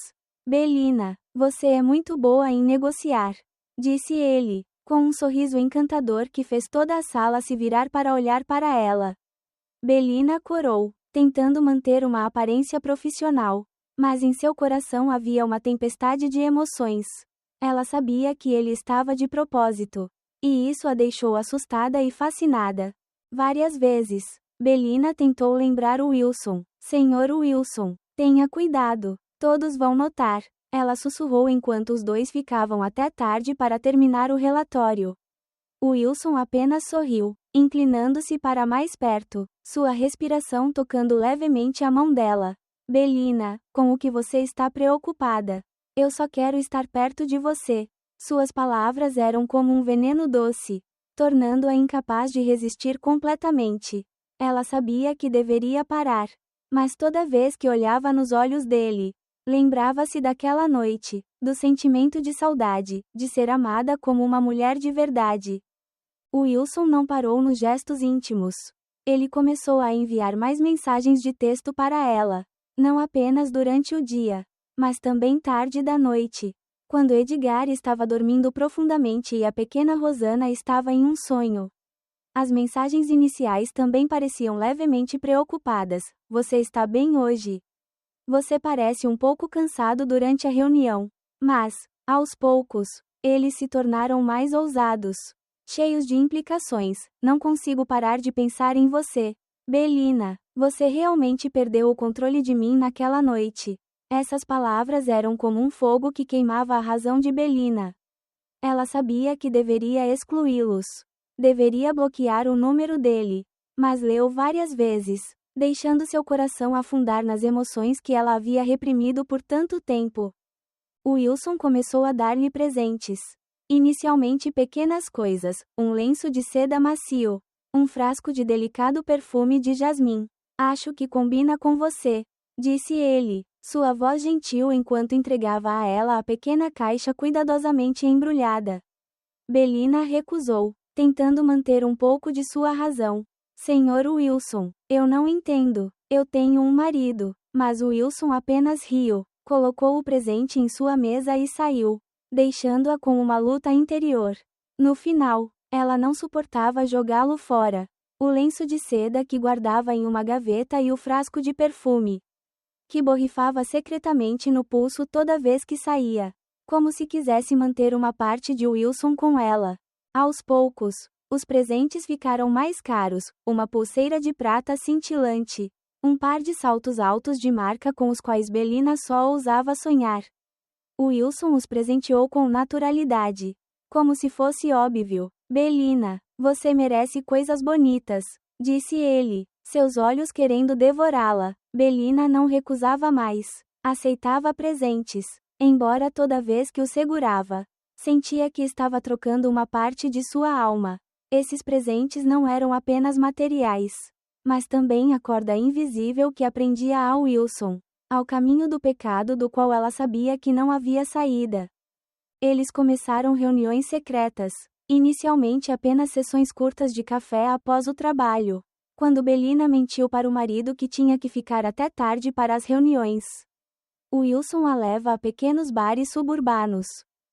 Belina, você é muito boa em negociar, disse ele, com um sorriso encantador que fez toda a sala se virar para olhar para ela. Belina corou, tentando manter uma aparência profissional. Mas em seu coração havia uma tempestade de emoções. Ela sabia que ele estava de propósito. E isso a deixou assustada e fascinada. Várias vezes, Belina tentou lembrar o Wilson. Senhor Wilson, tenha cuidado. Todos vão notar. Ela sussurrou enquanto os dois ficavam até tarde para terminar o relatório. Wilson apenas sorriu, inclinando-se para mais perto, sua respiração tocando levemente a mão dela. Belina, com o que você está preocupada? Eu só quero estar perto de você. Suas palavras eram como um veneno doce, tornando-a incapaz de resistir completamente. Ela sabia que deveria parar. Mas toda vez que olhava nos olhos dele, lembrava-se daquela noite, do sentimento de saudade, de ser amada como uma mulher de verdade. Wilson não parou nos gestos íntimos. Ele começou a enviar mais mensagens de texto para ela. Não apenas durante o dia, mas também tarde da noite, quando Edgar estava dormindo profundamente e a pequena Rosana estava em um sonho. As mensagens iniciais também pareciam levemente preocupadas. Você está bem hoje? Você parece um pouco cansado durante a reunião. Mas, aos poucos, eles se tornaram mais ousados, cheios de implicações. Não consigo parar de pensar em você. Belina, você realmente perdeu o controle de mim naquela noite. Essas palavras eram como um fogo que queimava a razão de Belina. Ela sabia que deveria excluí-los. Deveria bloquear o número dele. Mas leu várias vezes, deixando seu coração afundar nas emoções que ela havia reprimido por tanto tempo. Wilson começou a dar-lhe presentes. Inicialmente pequenas coisas, um lenço de seda macio, um frasco de delicado perfume de jasmim. Acho que combina com você, disse ele, sua voz gentil enquanto entregava a ela a pequena caixa cuidadosamente embrulhada. Belina recusou, tentando manter um pouco de sua razão. Senhor Wilson, eu não entendo. Eu tenho um marido. Mas Wilson apenas riu, colocou o presente em sua mesa e saiu, deixando-a com uma luta interior. No final, ela não suportava jogá-lo fora. O lenço de seda que guardava em uma gaveta e o frasco de perfume, que borrifava secretamente no pulso toda vez que saía, como se quisesse manter uma parte de Wilson com ela. Aos poucos, os presentes ficaram mais caros, uma pulseira de prata cintilante, um par de saltos altos de marca com os quais Belina só ousava sonhar. Wilson os presenteou com naturalidade, como se fosse óbvio. Belina, você merece coisas bonitas, disse ele, seus olhos querendo devorá-la. Belina não recusava mais, aceitava presentes, embora toda vez que o segurava, sentia que estava trocando uma parte de sua alma. Esses presentes não eram apenas materiais, mas também a corda invisível que aprendia a Wilson, ao caminho do pecado do qual ela sabia que não havia saída. Eles começaram reuniões secretas, inicialmente apenas sessões curtas de café após o trabalho, quando Belina mentiu para o marido que tinha que ficar até tarde para as reuniões. Wilson a leva a pequenos bares suburbanos,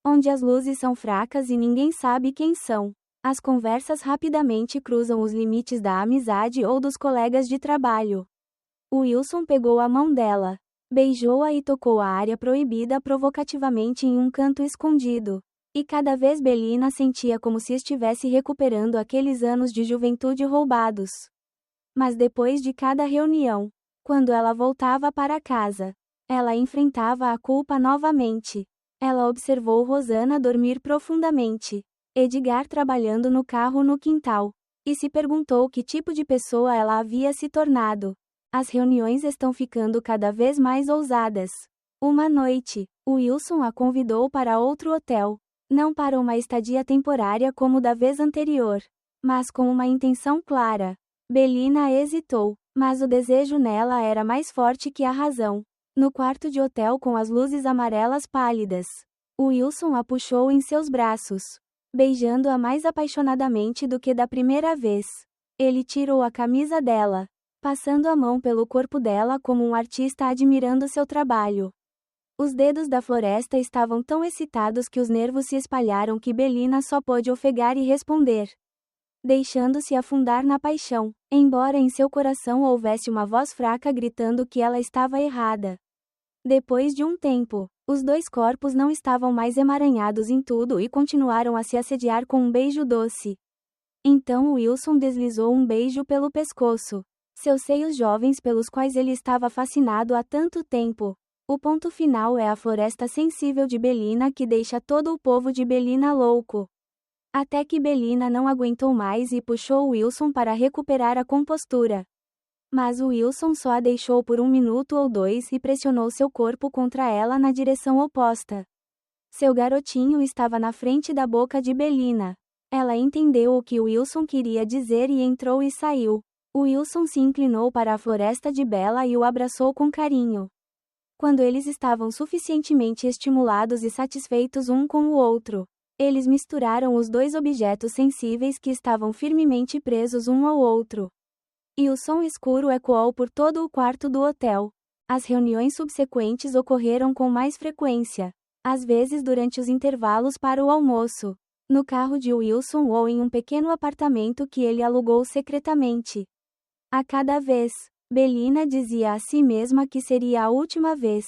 onde as luzes são fracas e ninguém sabe quem são. As conversas rapidamente cruzam os limites da amizade ou dos colegas de trabalho. Wilson pegou a mão dela, beijou-a e tocou a área proibida provocativamente em um canto escondido. E cada vez Belina sentia como se estivesse recuperando aqueles anos de juventude roubados. Mas depois de cada reunião, quando ela voltava para casa, ela enfrentava a culpa novamente. Ela observou Rosana dormir profundamente, Edgar trabalhando no carro no quintal, e se perguntou que tipo de pessoa ela havia se tornado. As reuniões estão ficando cada vez mais ousadas. Uma noite, Wilson a convidou para outro hotel, não para uma estadia temporária como da vez anterior, mas com uma intenção clara. Belina hesitou, mas o desejo nela era mais forte que a razão. No quarto de hotel com as luzes amarelas pálidas, Wilson a puxou em seus braços, beijando-a mais apaixonadamente do que da primeira vez. Ele tirou a camisa dela, passando a mão pelo corpo dela como um artista admirando seu trabalho. Os dedos da floresta estavam tão excitados que os nervos se espalharam que Belina só pôde ofegar e responder, deixando-se afundar na paixão, embora em seu coração houvesse uma voz fraca gritando que ela estava errada. Depois de um tempo, os dois corpos não estavam mais emaranhados em tudo e continuaram a se assediar com um beijo doce. Então Wilson deslizou um beijo pelo pescoço, seus seios jovens pelos quais ele estava fascinado há tanto tempo. O ponto final é a floresta sensível de Belina que deixa todo o povo de Belina louco. Até que Belina não aguentou mais e puxou Wilson para recuperar a compostura. Mas Wilson só a deixou por 1 minuto ou 2 e pressionou seu corpo contra ela na direção oposta. Seu garotinho estava na frente da boca de Belina. Ela entendeu o que Wilson queria dizer e entrou e saiu. Wilson se inclinou para a floresta de Bela e o abraçou com carinho. Quando eles estavam suficientemente estimulados e satisfeitos um com o outro, eles misturaram os dois objetos sensíveis que estavam firmemente presos um ao outro. E o som escuro ecoou por todo o quarto do hotel. As reuniões subsequentes ocorreram com mais frequência, às vezes durante os intervalos para o almoço, no carro de Wilson ou em um pequeno apartamento que ele alugou secretamente. A cada vez, Belina dizia a si mesma que seria a última vez,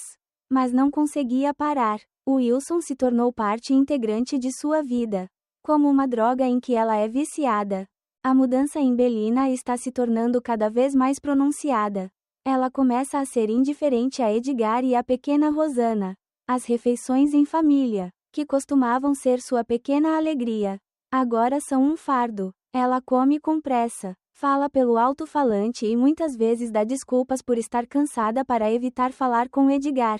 mas não conseguia parar. Wilson se tornou parte integrante de sua vida, como uma droga em que ela é viciada. A mudança em Belina está se tornando cada vez mais pronunciada. Ela começa a ser indiferente a Edgar e a pequena Rosana. As refeições em família, que costumavam ser sua pequena alegria, agora são um fardo. Ela come com pressa, fala pelo alto-falante e muitas vezes dá desculpas por estar cansada para evitar falar com Edgar.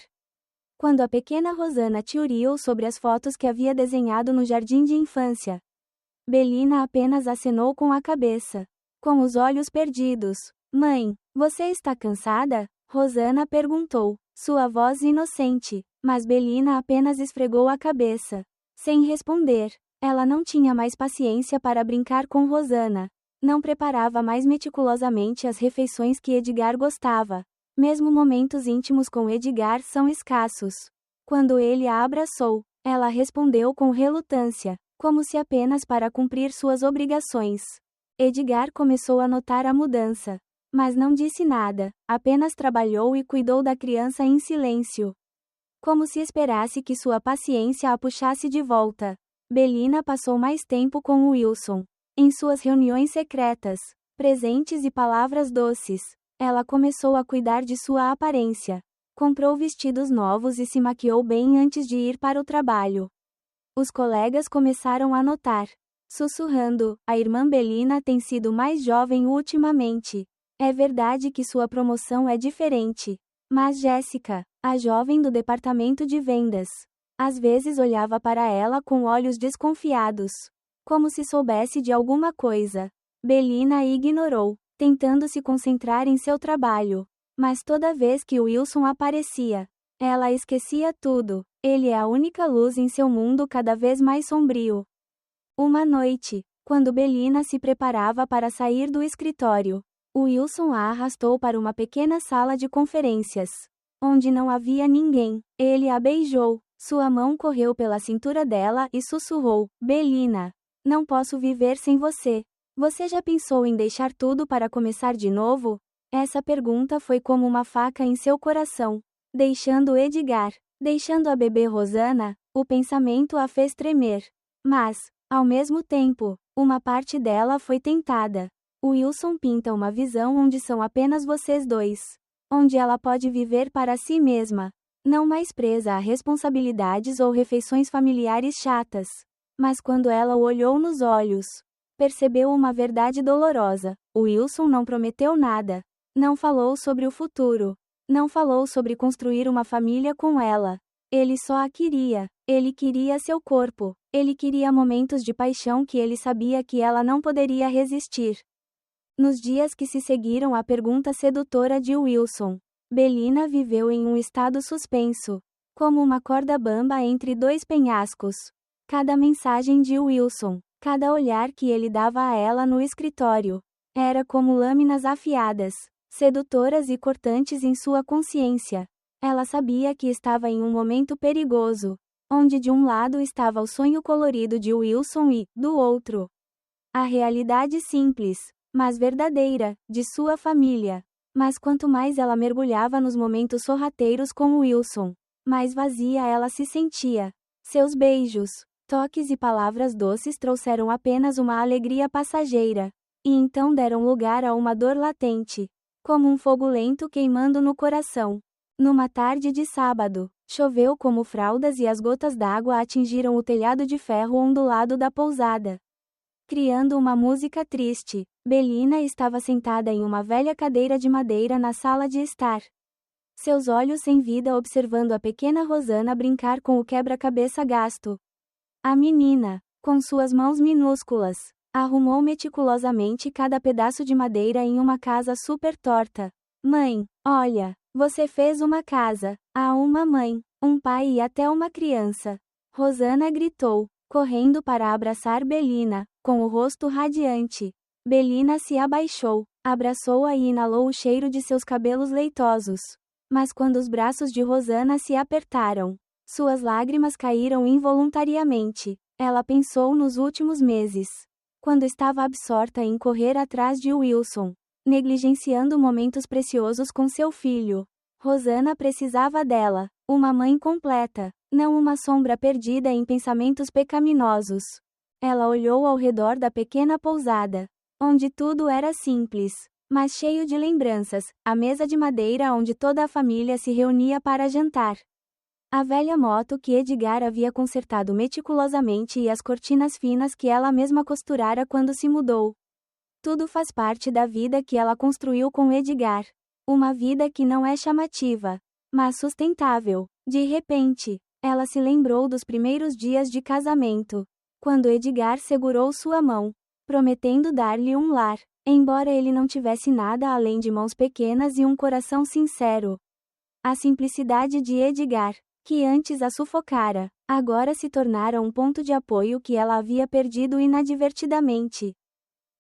Quando a pequena Rosana teoriou sobre as fotos que havia desenhado no jardim de infância, Belina apenas acenou com a cabeça, com os olhos perdidos. Mãe, você está cansada? Rosana perguntou, sua voz inocente, mas Belina apenas esfregou a cabeça. Sem responder, ela não tinha mais paciência para brincar com Rosana. Não preparava mais meticulosamente as refeições que Edgar gostava. Mesmo momentos íntimos com Edgar são escassos. Quando ele a abraçou, ela respondeu com relutância, como se apenas para cumprir suas obrigações. Edgar começou a notar a mudança, mas não disse nada, apenas trabalhou e cuidou da criança em silêncio. Como se esperasse que sua paciência a puxasse de volta. Belina passou mais tempo com Wilson. Em suas reuniões secretas, presentes e palavras doces, ela começou a cuidar de sua aparência. Comprou vestidos novos e se maquiou bem antes de ir para o trabalho. Os colegas começaram a notar, sussurrando, a irmã Belina tem sido mais jovem ultimamente. É verdade que sua promoção é diferente. Mas Jéssica, a jovem do departamento de vendas, às vezes olhava para ela com olhos desconfiados, como se soubesse de alguma coisa. Belina a ignorou, tentando se concentrar em seu trabalho. Mas toda vez que Wilson aparecia, ela esquecia tudo. Ele é a única luz em seu mundo cada vez mais sombrio. Uma noite, quando Belina se preparava para sair do escritório, Wilson a arrastou para uma pequena sala de conferências, onde não havia ninguém. Ele a beijou, sua mão correu pela cintura dela e sussurrou, Belina, não posso viver sem você. Você já pensou em deixar tudo para começar de novo? Essa pergunta foi como uma faca em seu coração. Deixando Edgar, deixando a bebê Rosana, o pensamento a fez tremer. Mas, ao mesmo tempo, uma parte dela foi tentada. Wilson pinta uma visão onde são apenas vocês dois. Onde ela pode viver para si mesma. Não mais presa a responsabilidades ou refeições familiares chatas. Mas quando ela o olhou nos olhos, percebeu uma verdade dolorosa. Wilson não prometeu nada. Não falou sobre o futuro. Não falou sobre construir uma família com ela. Ele só a queria. Ele queria seu corpo. Ele queria momentos de paixão que ele sabia que ela não poderia resistir. Nos dias que se seguiram à pergunta sedutora de Wilson, Belina viveu em um estado suspenso, como uma corda bamba entre dois penhascos. Cada mensagem de Wilson, cada olhar que ele dava a ela no escritório, era como lâminas afiadas, sedutoras e cortantes em sua consciência. Ela sabia que estava em um momento perigoso, onde de um lado estava o sonho colorido de Wilson e, do outro, a realidade simples, mas verdadeira, de sua família. Mas quanto mais ela mergulhava nos momentos sorrateiros com Wilson, mais vazia ela se sentia. Seus beijos, toques e palavras doces trouxeram apenas uma alegria passageira, e então deram lugar a uma dor latente, como um fogo lento queimando no coração. Numa tarde de sábado, choveu como fraldas e as gotas d'água atingiram o telhado de ferro ondulado da pousada, criando uma música triste. Belina estava sentada em uma velha cadeira de madeira na sala de estar. Seus olhos sem vida observando a pequena Rosana brincar com o quebra-cabeça gasto. A menina, com suas mãos minúsculas, arrumou meticulosamente cada pedaço de madeira em uma casa super torta. Mãe, olha, você fez uma casa. Há uma mãe, um pai e até uma criança. Rosana gritou, correndo para abraçar Belina, com o rosto radiante. Belina se abaixou, abraçou-a e inalou o cheiro de seus cabelos leitosos. Mas quando os braços de Rosana se apertaram, suas lágrimas caíram involuntariamente. Ela pensou nos últimos meses, quando estava absorta em correr atrás de Wilson, negligenciando momentos preciosos com seu filho. Rosana precisava dela, uma mãe completa, não uma sombra perdida em pensamentos pecaminosos. Ela olhou ao redor da pequena pousada, onde tudo era simples, mas cheio de lembranças, a mesa de madeira onde toda a família se reunia para jantar. A velha moto que Edgar havia consertado meticulosamente e as cortinas finas que ela mesma costurara quando se mudou. Tudo faz parte da vida que ela construiu com Edgar. Uma vida que não é chamativa, mas sustentável. De repente, ela se lembrou dos primeiros dias de casamento, quando Edgar segurou sua mão. prometendo dar-lhe um lar, embora ele não tivesse nada além de mãos pequenas e um coração sincero. A simplicidade de Edgar, que antes a sufocara, agora se tornara um ponto de apoio que ela havia perdido inadvertidamente.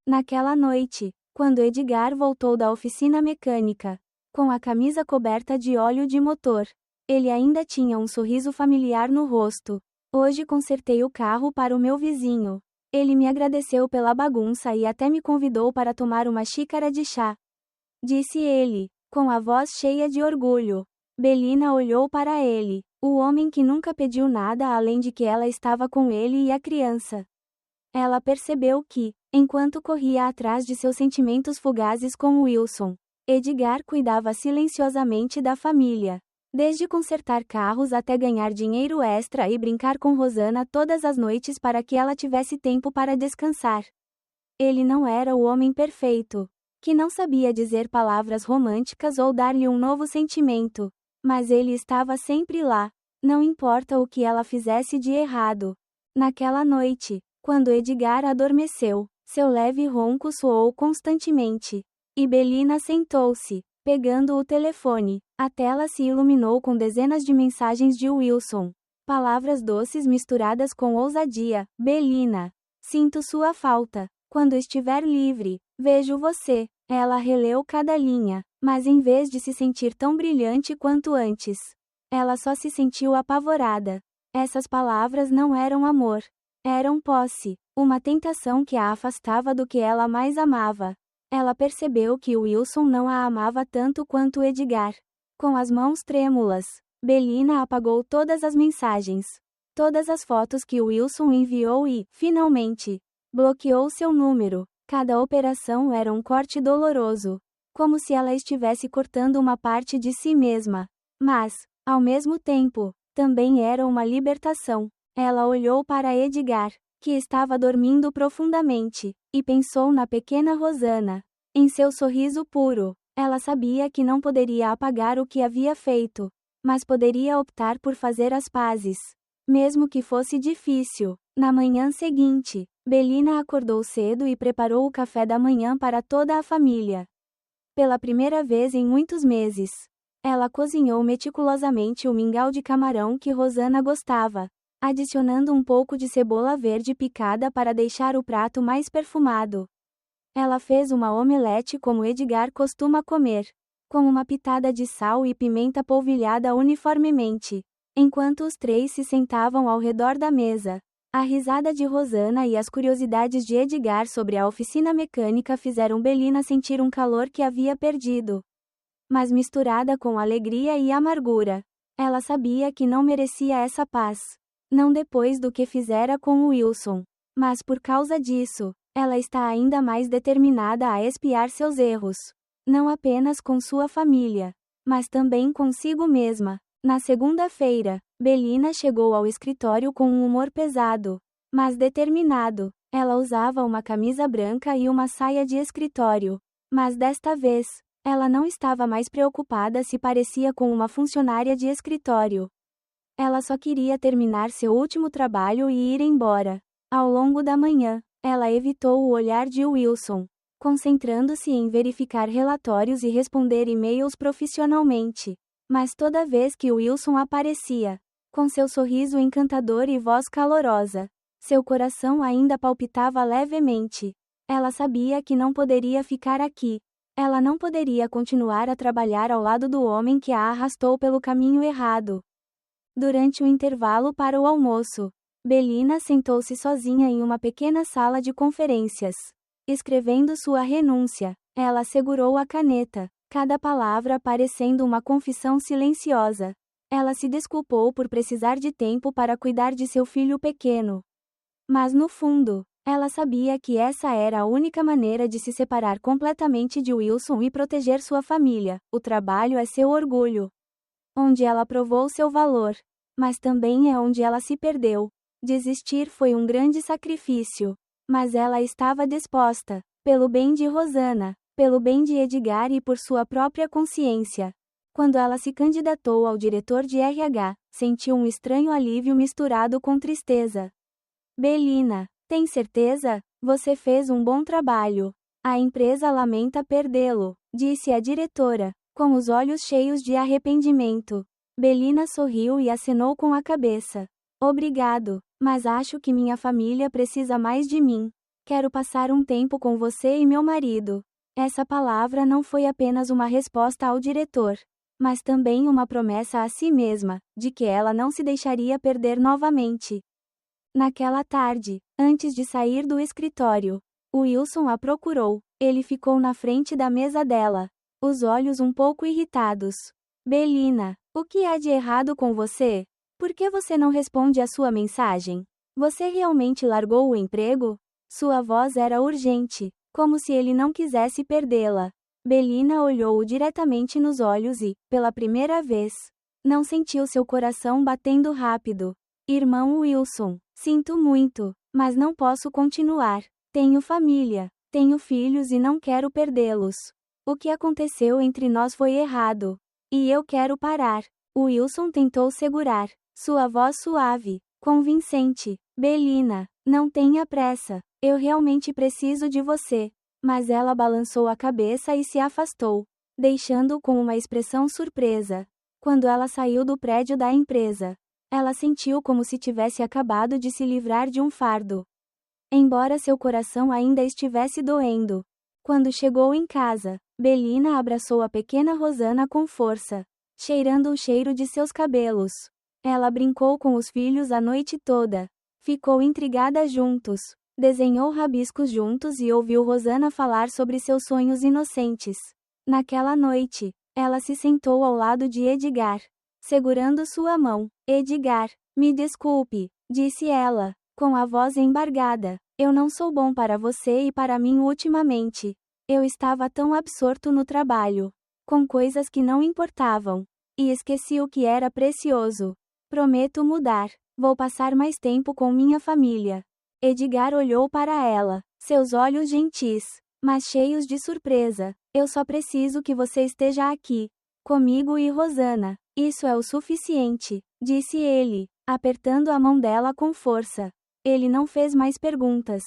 Naquela noite, quando Edgar voltou da oficina mecânica, com a camisa coberta de óleo de motor, ele ainda tinha um sorriso familiar no rosto. Hoje consertei o carro para o meu vizinho. Ele me agradeceu pela bagunça e até me convidou para tomar uma xícara de chá. Disse ele, com a voz cheia de orgulho. Belina olhou para ele, o homem que nunca pediu nada além de que ela estava com ele e a criança. Ela percebeu que, enquanto corria atrás de seus sentimentos fugazes com Wilson, Edgar cuidava silenciosamente da família. Desde consertar carros até ganhar dinheiro extra e brincar com Rosanna todas as noites para que ela tivesse tempo para descansar. Ele não era o homem perfeito, que não sabia dizer palavras românticas ou dar-lhe um novo sentimento, mas ele estava sempre lá, não importa o que ela fizesse de errado. Naquela noite, quando Edgar adormeceu, seu leve ronco soou constantemente, e Belina sentou-se, pegando o telefone. A tela se iluminou com dezenas de mensagens de Wilson. Palavras doces misturadas com ousadia. Belina, sinto sua falta. Quando estiver livre, vejo você. Ela releu cada linha, mas em vez de se sentir tão brilhante quanto antes, ela só se sentiu apavorada. Essas palavras não eram amor. Eram posse, uma tentação que a afastava do que ela mais amava. Ela percebeu que Wilson não a amava tanto quanto Edgar. Com as mãos trêmulas, Belina apagou todas as mensagens, todas as fotos que Wilson enviou e, finalmente, bloqueou seu número. Cada operação era um corte doloroso, como se ela estivesse cortando uma parte de si mesma. Mas, ao mesmo tempo, também era uma libertação. Ela olhou para Edgar, que estava dormindo profundamente, e pensou na pequena Rosanna. Em seu sorriso puro, ela sabia que não poderia apagar o que havia feito, mas poderia optar por fazer as pazes, mesmo que fosse difícil. Na manhã seguinte, Belina acordou cedo e preparou o café da manhã para toda a família. Pela primeira vez em muitos meses, ela cozinhou meticulosamente o mingau de camarão que Rosanna gostava, adicionando um pouco de cebola verde picada para deixar o prato mais perfumado. Ela fez uma omelete como Edgar costuma comer, com uma pitada de sal e pimenta polvilhada uniformemente. Enquanto os três se sentavam ao redor da mesa, a risada de Rosanna e as curiosidades de Edgar sobre a oficina mecânica fizeram Belina sentir um calor que havia perdido. Mas misturada com alegria e amargura, ela sabia que não merecia essa paz. Não depois do que fizera com Wilson, mas por causa disso, ela está ainda mais determinada a expiar seus erros. Não apenas com sua família, mas também consigo mesma. Na segunda-feira, Belina chegou ao escritório com um humor pesado, mas determinado. Ela usava uma camisa branca e uma saia de escritório. Mas desta vez, ela não estava mais preocupada se parecia com uma funcionária de escritório. Ela só queria terminar seu último trabalho e ir embora. Ao longo da manhã, ela evitou o olhar de Wilson, concentrando-se em verificar relatórios e responder e-mails profissionalmente. Mas toda vez que Wilson aparecia, com seu sorriso encantador e voz calorosa, seu coração ainda palpitava levemente. Ela sabia que não poderia ficar aqui. Ela não poderia continuar a trabalhar ao lado do homem que a arrastou pelo caminho errado. Durante o intervalo para o almoço, Belina sentou-se sozinha em uma pequena sala de conferências. Escrevendo sua renúncia, ela segurou a caneta, cada palavra parecendo uma confissão silenciosa. Ela se desculpou por precisar de tempo para cuidar de seu filho pequeno. Mas no fundo, ela sabia que essa era a única maneira de se separar completamente de Wilson e proteger sua família. O trabalho é seu orgulho, onde ela provou seu valor, mas também é onde ela se perdeu. Desistir foi um grande sacrifício, mas ela estava disposta, pelo bem de Rosanna, pelo bem de Edgar e por sua própria consciência. Quando ela se candidatou ao diretor de RH, sentiu um estranho alívio misturado com tristeza. Belina, tem certeza? Você fez um bom trabalho. A empresa lamenta perdê-lo, disse a diretora, com os olhos cheios de arrependimento. Belina sorriu e acenou com a cabeça. Obrigado, mas acho que minha família precisa mais de mim. Quero passar um tempo com você e meu marido. Essa palavra não foi apenas uma resposta ao diretor, mas também uma promessa a si mesma, de que ela não se deixaria perder novamente. Naquela tarde, antes de sair do escritório, Wilson a procurou. Ele ficou na frente da mesa dela, os olhos um pouco irritados. Belina, o que há de errado com você? Por que você não responde à sua mensagem? Você realmente largou o emprego? Sua voz era urgente, como se ele não quisesse perdê-la. Belina olhou-o diretamente nos olhos e, pela primeira vez, não sentiu seu coração batendo rápido. Irmão Wilson, sinto muito, mas não posso continuar. Tenho família, tenho filhos e não quero perdê-los. O que aconteceu entre nós foi errado. E eu quero parar. Wilson tentou segurar sua voz suave, convincente. Belina, não tenha pressa. Eu realmente preciso de você. Mas ela balançou a cabeça e se afastou, deixando-o com uma expressão surpresa. Quando ela saiu do prédio da empresa, ela sentiu como se tivesse acabado de se livrar de um fardo. Embora seu coração ainda estivesse doendo. Quando chegou em casa, Belina abraçou a pequena Rosana com força, cheirando o cheiro de seus cabelos. Ela brincou com os filhos a noite toda. Ficou intrigada juntos. Desenhou rabiscos juntos e ouviu Rosana falar sobre seus sonhos inocentes. Naquela noite, ela se sentou ao lado de Edgar, segurando sua mão. Edgar, me desculpe, disse ela, com a voz embargada. Eu não sou bom para você e para mim ultimamente. Eu estava tão absorto no trabalho, com coisas que não importavam, e esqueci o que era precioso. Prometo mudar. Vou passar mais tempo com minha família. Edgar olhou para ela, seus olhos gentis, mas cheios de surpresa. Eu só preciso que você esteja aqui, comigo e Rosana. Isso é o suficiente, disse ele, apertando a mão dela com força. Ele não fez mais perguntas.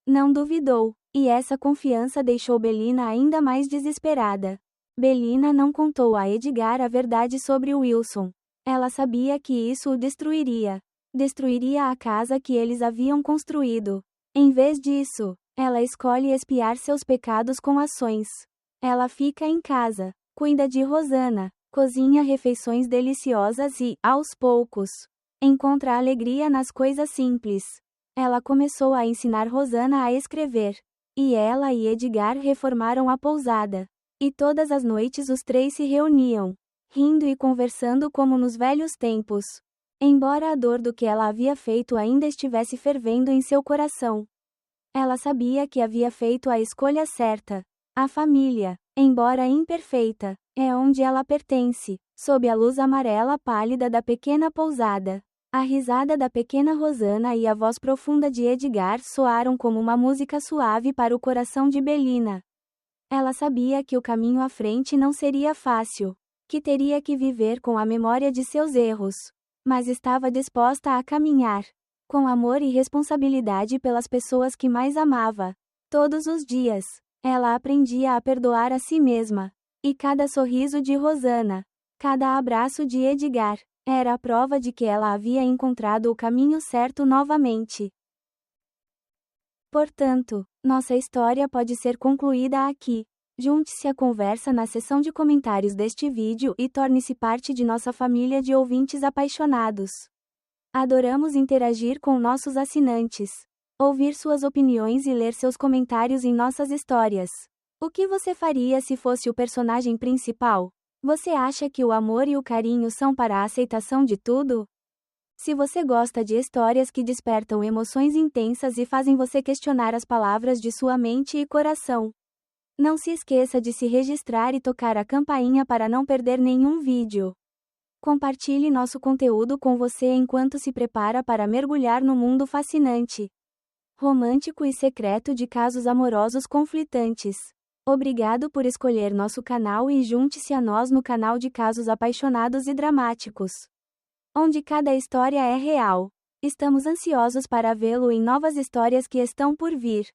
Não duvidou, e essa confiança deixou Belina ainda mais desesperada. Belina não contou a Edgar a verdade sobre Wilson. Ela sabia que isso o destruiria. Destruiria a casa que eles haviam construído. Em vez disso, ela escolhe expiar seus pecados com ações. Ela fica em casa, cuida de Rosana, cozinha refeições deliciosas e, aos poucos, encontra alegria nas coisas simples. Ela começou a ensinar Rosana a escrever. E ela e Edgar reformaram a pousada. E todas as noites os três se reuniam, rindo e conversando como nos velhos tempos. Embora a dor do que ela havia feito ainda estivesse fervendo em seu coração, ela sabia que havia feito a escolha certa. A família, embora imperfeita, é onde ela pertence. Sob a luz amarela pálida da pequena pousada, a risada da pequena Rosana e a voz profunda de Edgar soaram como uma música suave para o coração de Belina. Ela sabia que o caminho à frente não seria fácil, que teria que viver com a memória de seus erros, mas estava disposta a caminhar, com amor e responsabilidade pelas pessoas que mais amava. Todos os dias, ela aprendia a perdoar a si mesma. E cada sorriso de Rosana, cada abraço de Edgar, era a prova de que ela havia encontrado o caminho certo novamente. Portanto, nossa história pode ser concluída aqui. Junte-se à conversa na seção de comentários deste vídeo e torne-se parte de nossa família de ouvintes apaixonados. Adoramos interagir com nossos assinantes, ouvir suas opiniões e ler seus comentários em nossas histórias. O que você faria se fosse o personagem principal? Você acha que o amor e o carinho são para a aceitação de tudo? Se você gosta de histórias que despertam emoções intensas e fazem você questionar as palavras de sua mente e coração, não se esqueça de se registrar e tocar a campainha para não perder nenhum vídeo. Compartilhe nosso conteúdo com você enquanto se prepara para mergulhar no mundo fascinante, romântico e secreto de casos amorosos conflitantes. Obrigado por escolher nosso canal e junte-se a nós no canal de casos apaixonados e dramáticos, onde cada história é real. Estamos ansiosos para vê-lo em novas histórias que estão por vir.